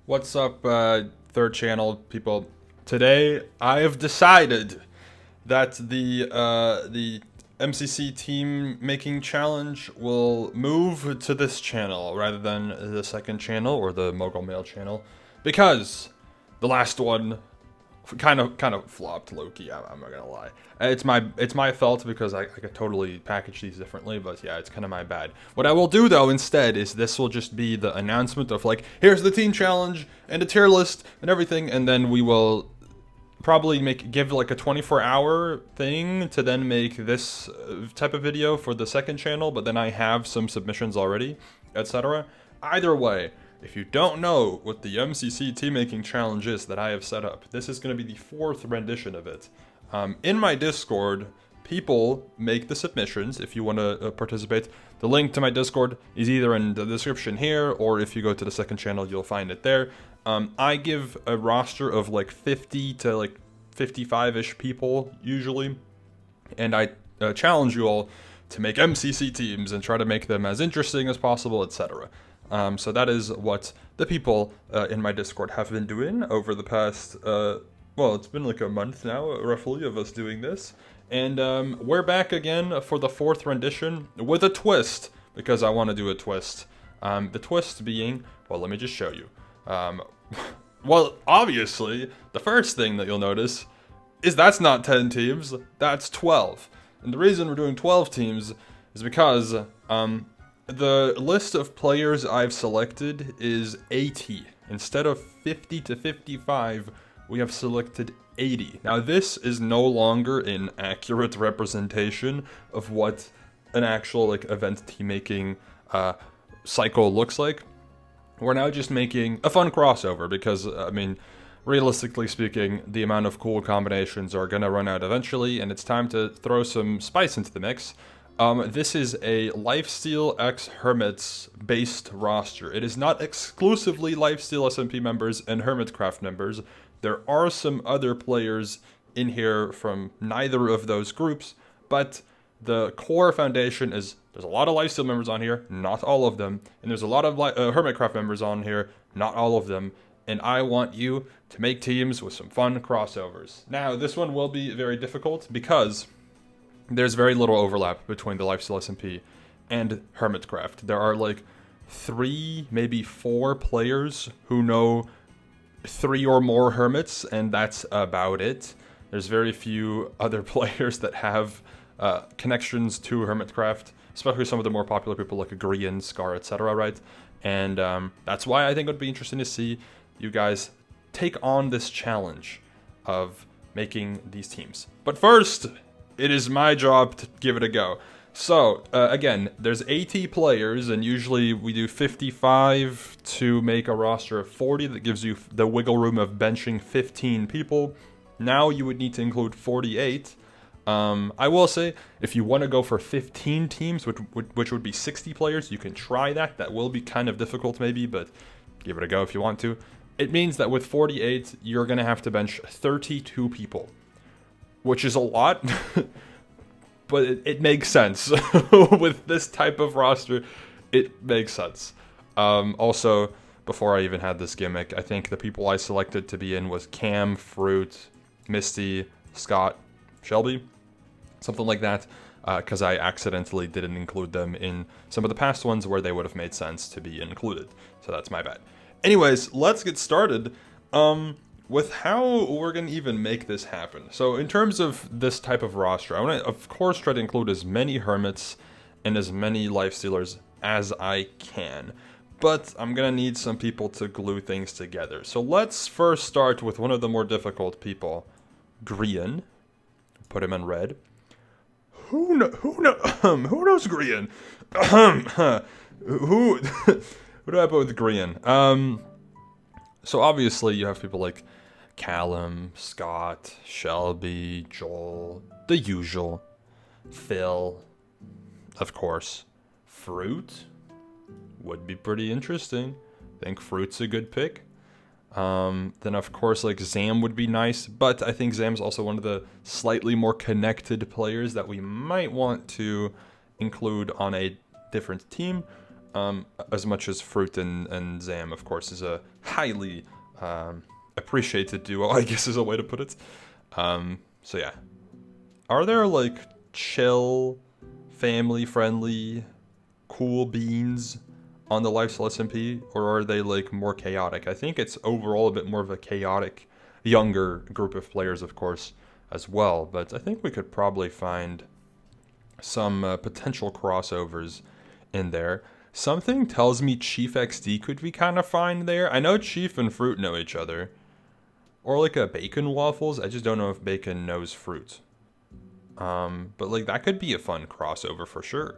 What's up, third channel people? Today, I have decided that the MCC team making challenge will move to this channel rather than the second channel or the Mogul Mail channel, because the last one kind of flopped, low-key. I'm not gonna lie. It's my fault because I could totally package these differently, but yeah, it's kind of my bad. What I will do though instead is this will just be the announcement of like, here's the team challenge and a tier list and everything, and then we will probably give like a 24-hour thing to then make this type of video for the second channel, but then I have some submissions already, etc. Either way, if you don't know what the MCC team making challenge is that I have set up, this is going to be the fourth rendition of it. In my Discord, people make the submissions if you want to participate. The link to my Discord is either in the description here, or if you go to the second channel, you'll find it there. I give a roster of like 50 to like 55-ish people usually, and I challenge you all to make MCC teams and try to make them as interesting as possible, etc. So that is what the people in my Discord have been doing over the past, well, it's been like a month now, roughly, of us doing this. And we're back again for the fourth rendition with a twist, because I want to do a twist. The twist being, well, let me just show you. Well, obviously, the first thing that you'll notice is that's not 10 teams, that's 12. And the reason we're doing 12 teams is because, the list of players I've selected is 80. Instead of 50 to 55, we have selected 80. Now this is no longer an accurate representation of what an actual like event team making cycle looks like. We're now just making a fun crossover because, I mean, realistically speaking, the amount of cool combinations are gonna run out eventually, and it's time to throw some spice into the mix. This is a Lifesteal x Hermits based roster. It is not exclusively Lifesteal SMP members and Hermitcraft members. There are some other players in here from neither of those groups, but the core foundation is there's a lot of Lifesteal members on here, not all of them, and there's a lot of Hermitcraft members on here, not all of them, and I want you to make teams with some fun crossovers. Now, this one will be very difficult because there's very little overlap between the Lifesteal SMP and Hermitcraft. There are like 3, maybe 4 players who know 3 or more Hermits, and that's about it. There's very few other players that have connections to Hermitcraft, especially some of the more popular people like Grian, Scar, etc., right? And that's why I think it would be interesting to see you guys take on this challenge of making these teams. But first, it is my job to give it a go. So, again, there's 80 players, and usually we do 55 to make a roster of 40. That gives you the wiggle room of benching 15 people. Now you would need to include 48. I will say, if you want to go for 15 teams, which would be 60 players, you can try that. That will be kind of difficult maybe, but give it a go if you want to. It means that with 48, you're going to have to bench 32 people, which is a lot, but it makes sense. With this type of roster, it makes sense. Also, before I even had this gimmick, I think the people I selected to be in was Cam, Fruit, Misty, Scott, Shelby, something like that, because I accidentally didn't include them in some of the past ones where they would have made sense to be included. So that's my bad. Anyways, let's get started. With how we're going to even make this happen. So in terms of this type of roster, I want to, of course, try to include as many Hermits and as many Lifestealers as I can. But I'm going to need some people to glue things together. So let's first start with one of the more difficult people, Grian. Put him in red. Who knows Grian? Who do I put with Grian? So obviously you have people like Callum, Scott, Shelby, Joel, the usual, Phil, of course. Fruit would be pretty interesting. I think Fruit's a good pick. Then of course like Zam would be nice, but I think Zam's also one of the slightly more connected players that we might want to include on a different team. as much as Fruit and Zam, of course, is a highly appreciated duo, I guess is a way to put it. So yeah. Are there, like, chill, family-friendly, cool beans on the Lifesteal SMP, or are they, like, more chaotic? I think it's overall a bit more of a chaotic, younger group of players, of course, as well, but I think we could probably find some potential crossovers in there. Something tells me Chief XD could be kind of fine there. I know Chief and Fruit know each other. Or like a Bacon Waffles. I just don't know if Bacon knows Fruit. But like that could be a fun crossover for sure.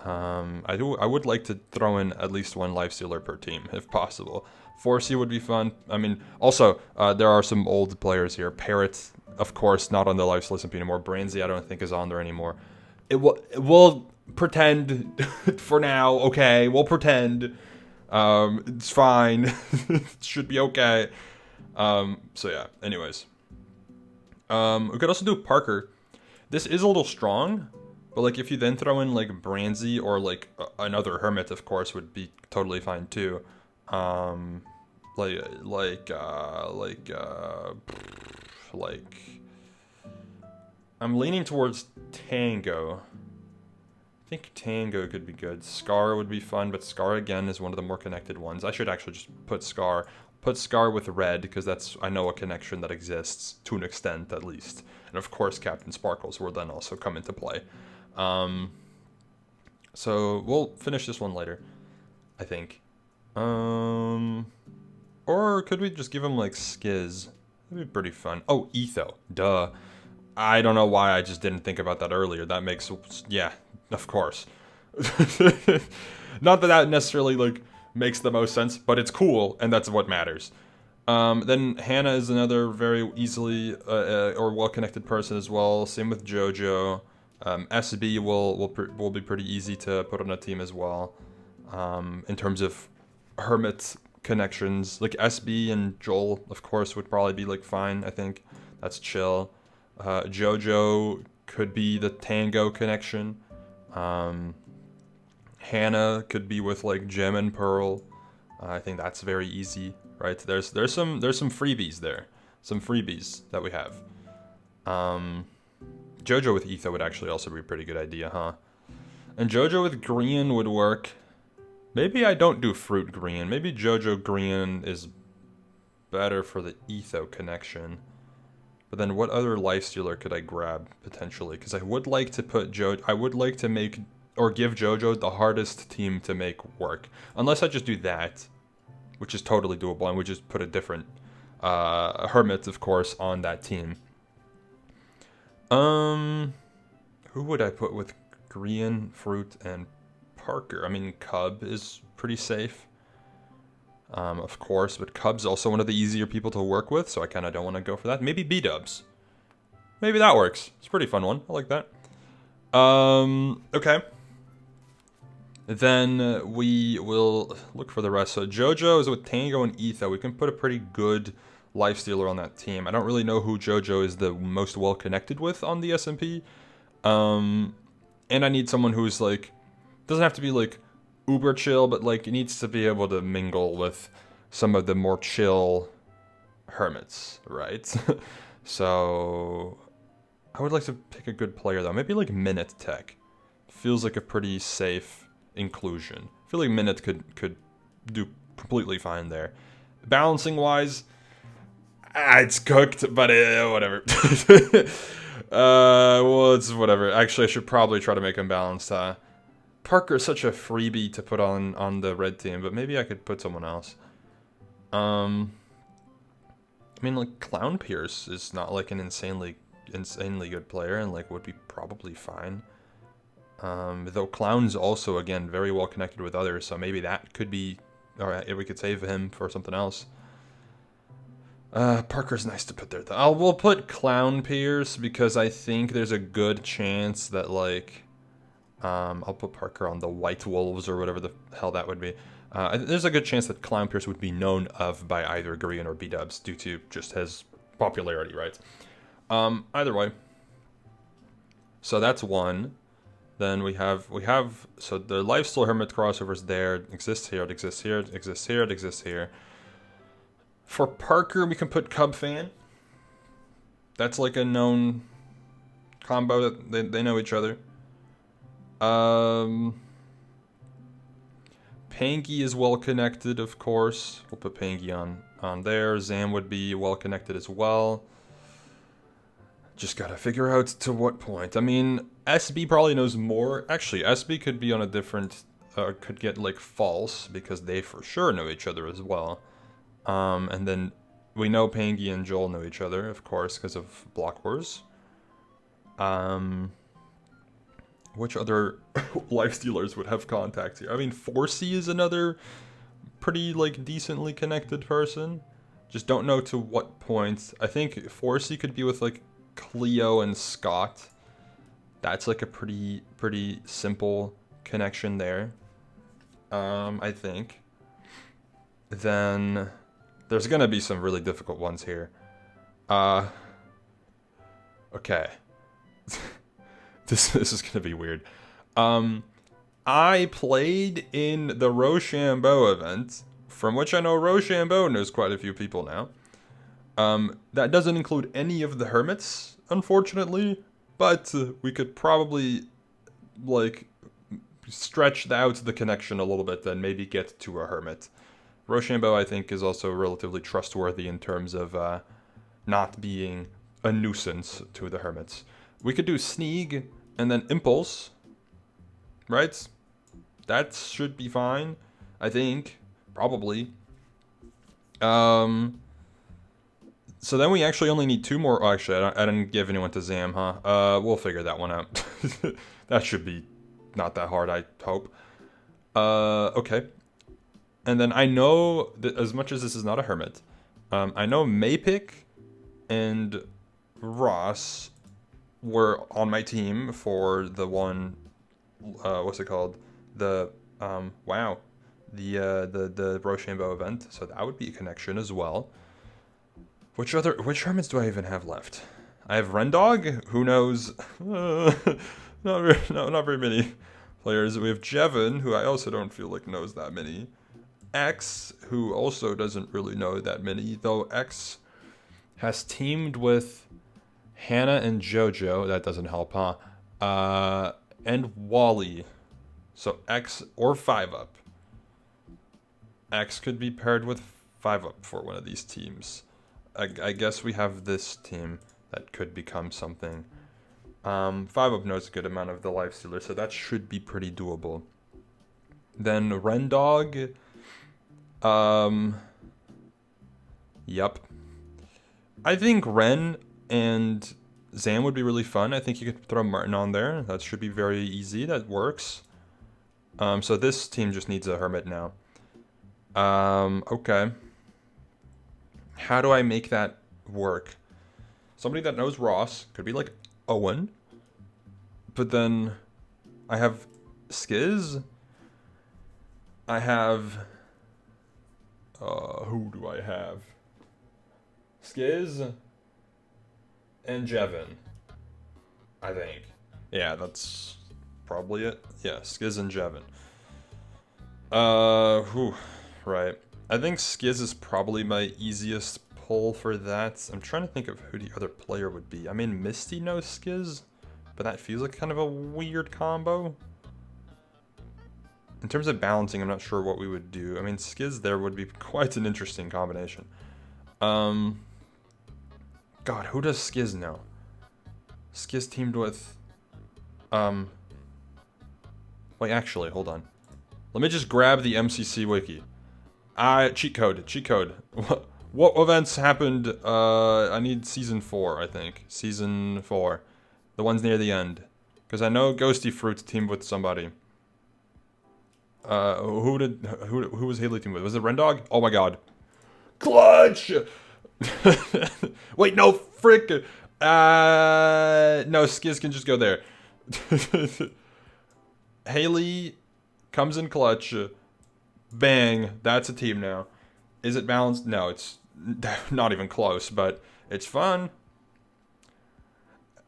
I would like to throw in at least one Lifestealer per team if possible. Forcey would be fun. I mean, also there are some old players here. Parrot, of course, not on the Lifesteal SMP anymore. Branzy, I don't think is on there anymore. We'll pretend for now. Okay, we'll pretend. It's fine. It should be okay. So yeah. Anyways, we could also do Parker. This is a little strong. But like if you then throw in like Branzy or like another Hermit, of course, would be totally fine too. I'm leaning towards Tango. I think Tango could be good. Scar would be fun, but Scar again is one of the more connected ones. I should actually just put Scar with Red because that's, I know, a connection that exists to an extent at least. And of course Captain Sparkles will then also come into play. So we'll finish this one later, I think. Or could we just give him like Skiz? That'd be pretty fun. Oh, Etho, duh. I don't know why I just didn't think about that earlier. That makes, yeah, of course. Not that necessarily like makes the most sense, but it's cool, and that's what matters. Then Hannah is another very easily or well-connected person as well. Same with JoJo. SB will be pretty easy to put on a team as well. In terms of Hermit connections, like SB and Joel, of course, would probably be like fine. I think that's chill. JoJo could be the Tango connection. Hannah could be with like Gem and Pearl. I think that's very easy, right? There's some freebies there, some freebies that we have. JoJo with Etho would actually also be a pretty good idea, huh? And JoJo with Green would work. Maybe I don't do Fruit Green. Maybe JoJo Green is better for the Etho connection. But then what other Lifestealer could I grab potentially? Because I would like to put I would like to make or give JoJo the hardest team to make work. Unless I just do that, which is totally doable, and we just put a different Hermit, of course, on that team. Who would I put with Green, Fruit, and Parker? I mean, Cub is pretty safe. Of course, but Cub's also one of the easier people to work with, so I kind of don't want to go for that. Maybe B-Dubs. Maybe that works. It's a pretty fun one. I like that. Okay. Then we will look for the rest. So JoJo is with Tango and Etho. We can put a pretty good Lifestealer on that team. I don't really know who JoJo is the most well-connected with on the SMP. And I need someone who's, like, doesn't have to be, like, uber chill, but, like, needs to be able to mingle with some of the more chill Hermits, right? So I would like to pick a good player, though. Maybe, like, Minute Tech. Feels like a pretty safe inclusion. I feel like Minute could do completely fine there. Balancing-wise, it's cooked, but whatever. Well, it's whatever. Actually, I should probably try to make him balanced. Parker's such a freebie to put on the red team, but maybe I could put someone else. I mean, like, Clown Pierce is not, like, an insanely good player, and, like, would be probably fine. Though Clown's also, again, very well connected with others, so maybe that could be... Alright, if we could save him for something else. Parker's nice to put there, though. We'll put Clown Pierce, because I think there's a good chance that, like... I'll put Parker on the White Wolves, or whatever the hell that would be. There's a good chance that Clown Pierce would be known of by either Green or B-Dubs, due to just his popularity, right? Either way. So that's one. Then we have so the Lifesteal Hermit crossovers there, it exists here, it exists here, it exists here, it exists here. For Parker, we can put Cub Fan. That's like a known combo that they know each other. Pangy is well connected, of course. We'll put Pangy on there. Zam would be well connected as well. Just gotta figure out to what point. I mean, SB probably knows more. Actually, SB could be on a different, could get like false because they for sure know each other as well. And then we know Pangy and Joel know each other, of course, because of Block Wars. Which other Lifestealers would have contacts here? I mean, Forsey is another pretty, like, decently connected person. Just don't know to what point. I think Forsey could be with, like, Cleo and Scott. That's, like, a pretty simple connection there. I think. Then there's gonna be some really difficult ones here. Okay. This is gonna be weird. I played in the Rochambeau event, from which I know Rochambeau knows quite a few people now. That doesn't include any of the hermits, unfortunately, but we could probably, like, stretch out the connection a little bit and maybe get to a hermit. Rochambeau, I think, is also relatively trustworthy in terms of not being a nuisance to the hermits. We could do Sneeg and then Impulse, right? That should be fine, I think, probably. So then we actually only need 2 more. Oh, actually, I didn't give anyone to Zam, huh? We'll figure that one out. That should be not that hard, I hope. Okay. And then I know that as much as this is not a hermit, I know Maypick and Ross were on my team for the one, what's it called? The the Rochambeau event. So that would be a connection as well. Which hermits do I even have left? I have Rendog, who knows, not very many players. We have Jevin, who I also don't feel like knows that many. X, who also doesn't really know that many, though X has teamed with Hannah and JoJo. That doesn't help, huh? And Wally. So X or 5-Up. X could be paired with 5-Up for one of these teams. I guess we have this team that could become something. 5-Up knows a good amount of the Lifestealer, so that should be pretty doable. Then Rendog. Yep. I think Ren and Zam would be really fun. I think you could throw Martin on there. That should be very easy. That works. So this team just needs a hermit now. Okay. How do I make that work? Somebody that knows Ross could be like Owen. But then I have Skiz. I have... who do I have? Skiz and Jevin, I think. Yeah, that's probably it. Yeah, Skiz and Jevin. Right. I think Skiz is probably my easiest pull for that. I'm trying to think of who the other player would be. I mean, Misty knows Skiz, but that feels like kind of a weird combo. In terms of balancing, I'm not sure what we would do. I mean, Skiz there would be quite an interesting combination. God, who does Skiz know? Skiz teamed with... Wait, actually, hold on. Let me just grab the MCC wiki. Cheat code. What events happened? I need season 4, I think. Season 4. The ones near the end. Because I know Ghosty Fruit teamed with somebody. Who was Haley teamed with? Was it Rendog? Oh my god. Clutch! Wait, no, frick! No, Skiz can just go there. Haley comes in clutch. Bang, that's a team now. Is it balanced? No, it's not even close, but it's fun.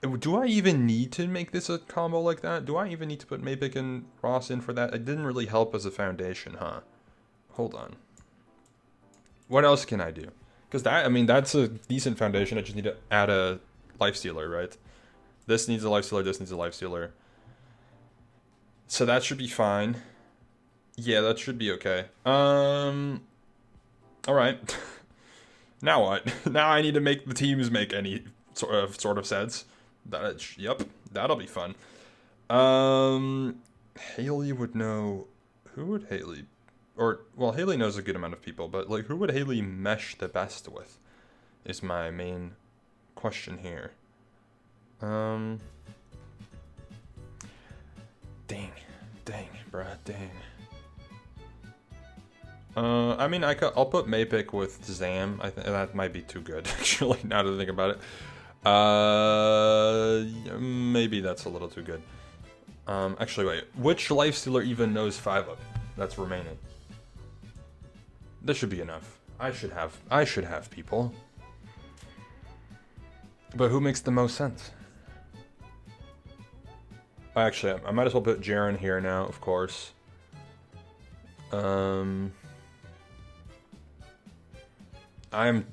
Do I even need to make this a combo like that? Do I even need to put Mapic and Ross in for that? It didn't really help as a foundation, huh? Hold on. What else can I do? Because that, I mean, that's a decent foundation. I just need to add a lifestealer, right? This needs a lifestealer, this needs a lifestealer. So that should be fine. Yeah, that should be okay. Alright. Now what? Now I need to make the teams make any sort of sense. Yep, that'll be fun. Haley would know. Who would Haley? Or, well, Haley knows a good amount of people, but, like, who would Haley mesh the best with? Is my main question here. Dang, bruh, dang. I mean, I'll put Mapic with Zam. I think that might be too good, actually, now that I think about it. Maybe that's a little too good. Actually, wait. Which lifestealer even knows 5-up that's remaining? This should be enough. I should have people. But who makes the most sense? Actually, I might as well put Jaren here now, of course. I'm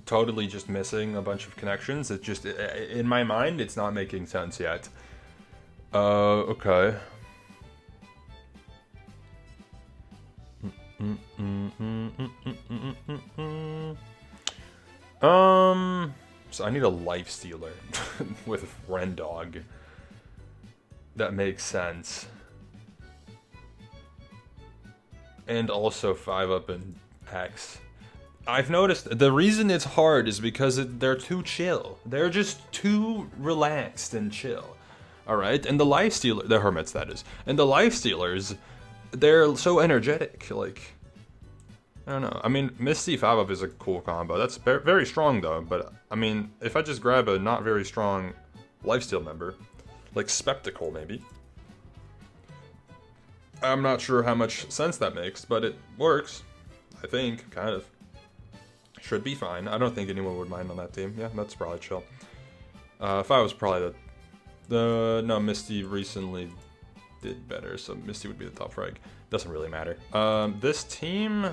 totally just missing a bunch of connections. It's just, in my mind, it's not making sense yet. Okay. So I need a lifestealer with Rendog. That makes sense. And also 5-up and X. I've noticed the reason it's hard is because they're too chill. They're just too relaxed and chill. Alright? And the lifestealer, the hermits that is. And the lifestealers, they're so energetic. Like, I don't know. I mean, Misty 5-up is a cool combo. That's very strong though. But, I mean, if I just grab a not very strong lifesteal member, like Spectacle maybe. I'm not sure how much sense that makes, but it works. I think, kind of. Should be fine. I don't think anyone would mind on that team. Yeah, that's probably chill. If I was probably no, Misty recently did better, so Misty would be the top frag. Doesn't really matter. This team,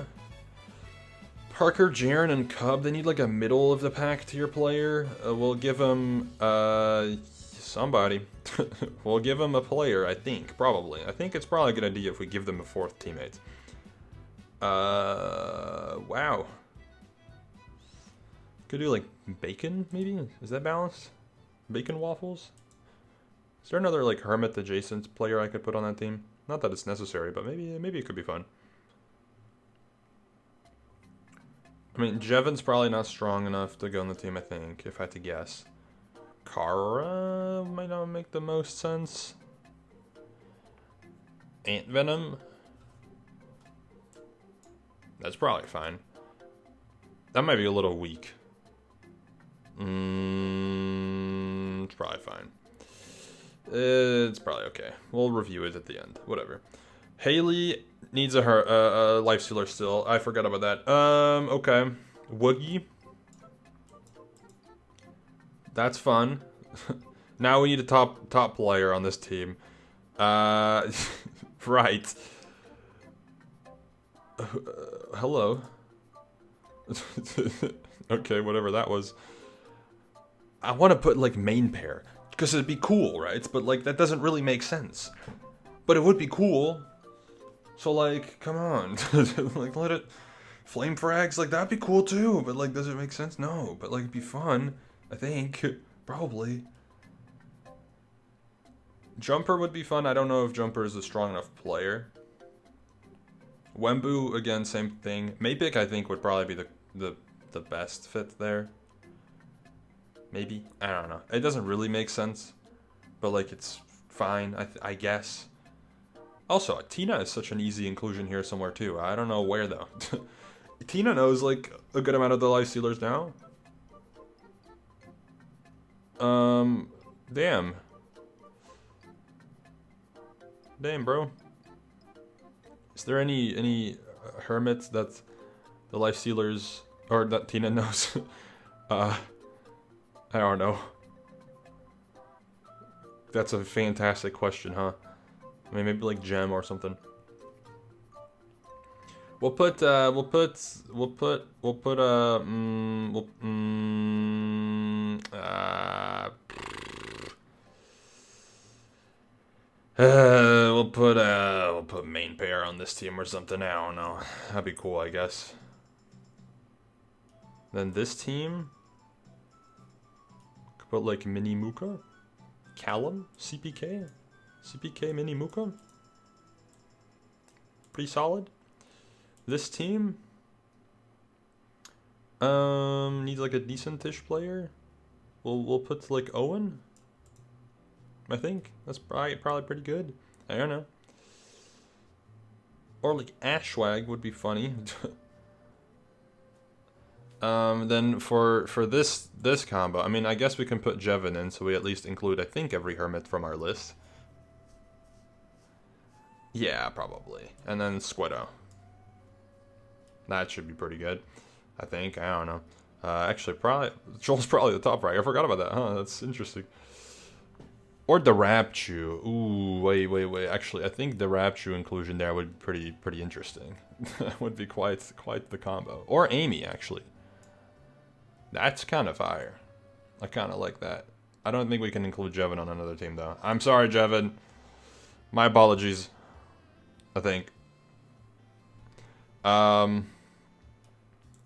Parker, Jaren, and Cub, they need like a middle of the pack tier player. We'll give them somebody. We'll give them a player, I think, probably. I think it's probably a good idea if we give them a 4th teammate. Wow. Could do like bacon, maybe? Is that balanced? Bacon waffles? Is there another like hermit adjacent player I could put on that team? Not that it's necessary, but maybe it could be fun. I mean, Jevon's probably not strong enough to go on the team, I think, if I had to guess. Kara might not make the most sense. Ant Venom? That's probably fine. That might be a little weak. It's probably fine. It's probably okay. We'll review it at the end. Whatever. Haley needs a lifestealer still. I forgot about that. Okay. Woogie. That's fun. Now we need a top player on this team. Right. Hello. Okay, whatever that was. I want to put like main pair because it'd be cool, right? But like that doesn't really make sense. But it would be cool. So like, come on, like let it flame frags, like that'd be cool too. But like, does it make sense? No. But like, it'd be fun. I think probably. Jumper would be fun. I don't know if Jumper is a strong enough player. Wembu, again, same thing. Mapic, I think, would probably be the best fit there. Maybe. I don't know. It doesn't really make sense. But, like, it's fine, I guess. Also, Tina is such an easy inclusion here somewhere, too. I don't know where, though. Tina knows, like, a good amount of the lifestealers now. Damn. Damn, bro. Is there any hermits that the lifestealers or that Tina knows? I don't know. That's a fantastic question, huh? I mean, maybe like gem or something. We'll put we'll put main pair on this team or something. I don't know. That'd be cool, I guess. Then this team could put like Mini Muka, Callum, CPK Mini Muka. Pretty solid. This team needs like a decent-ish player. We'll put like Owen. I think that's probably pretty good. I don't know. Or like Ashwag would be funny. Then for this combo, I mean, I guess we can put Jevin in, so we at least include, I think, every hermit from our list. Yeah, probably. And then Squiddo. That should be pretty good, I think. I don't know. Actually, probably Joel's probably the top right. I forgot about that. Huh? That's interesting. Or the Rapchu. Ooh, wait. Actually, I think the Rapchu inclusion there would be pretty interesting. That would be quite the combo. Or Amy, actually. That's kind of fire. I kind of like that. I don't think we can include Jevin on another team, though. I'm sorry, Jevin. My apologies. I think.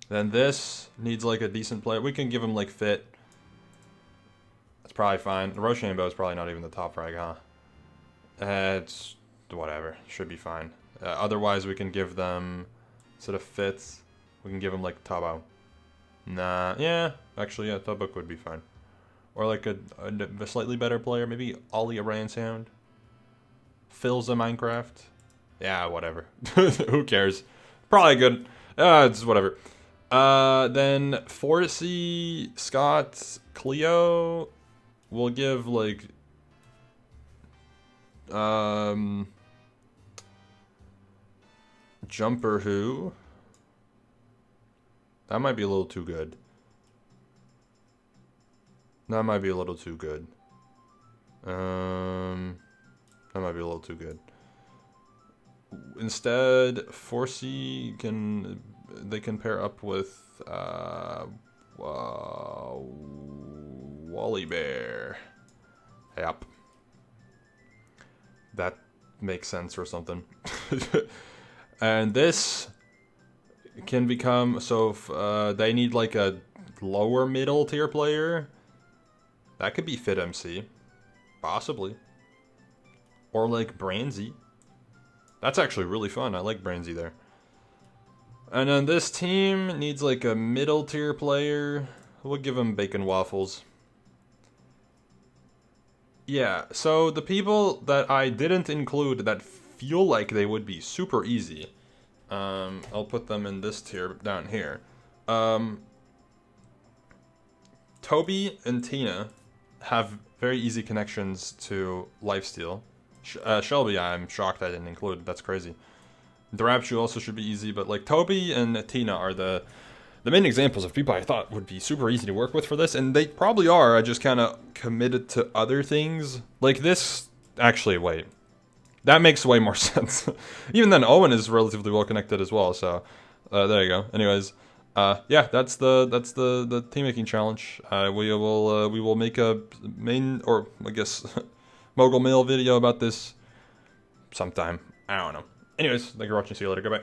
Then this needs like a decent player. We can give him like Fit. That's probably fine. The Rochambeau is probably not even the top frag, huh? It's whatever. Should be fine. Otherwise, we can give them, instead of Fits, we can give them like Tabo. Nah, yeah. Actually, yeah, Tobuk would be fine. Or like a slightly better player. Maybe Ollie Sound. Phil's a Minecraft. Yeah, whatever. Who cares? Probably good. It's whatever. Then Forsey, Scott, Cleo, we'll give like Jumper Who. That might be a little too good. That might be a little too good. That might be a little too good. Instead, Forsey they can pair up with Wally Bear. Yep. That makes sense or something. And this can become, so if they need like a lower middle tier player, that could be Fit MC. Possibly. Or like Branzy. That's actually really fun. I like Branzy there. And then this team needs like a middle tier player. We'll give him Bacon Waffles. Yeah, so the people that I didn't include that feel like they would be super easy, I'll put them in this tier down here. Toby and Tina have very easy connections to lifesteal. Shelby, I'm shocked I didn't include. That's crazy. The Rapchu also should be easy, but like Toby and Tina are the main examples of people I thought would be super easy to work with for this, and they probably are. I just kind of committed to other things. Like this, actually, wait. That makes way more sense. Even then, Owen is relatively well connected as well, so there you go. Anyways, yeah, that's the team making challenge. We will make a main, or I guess Mogul Mail video about this sometime. I don't know. Anyways, thank you for watching. See you later. Goodbye.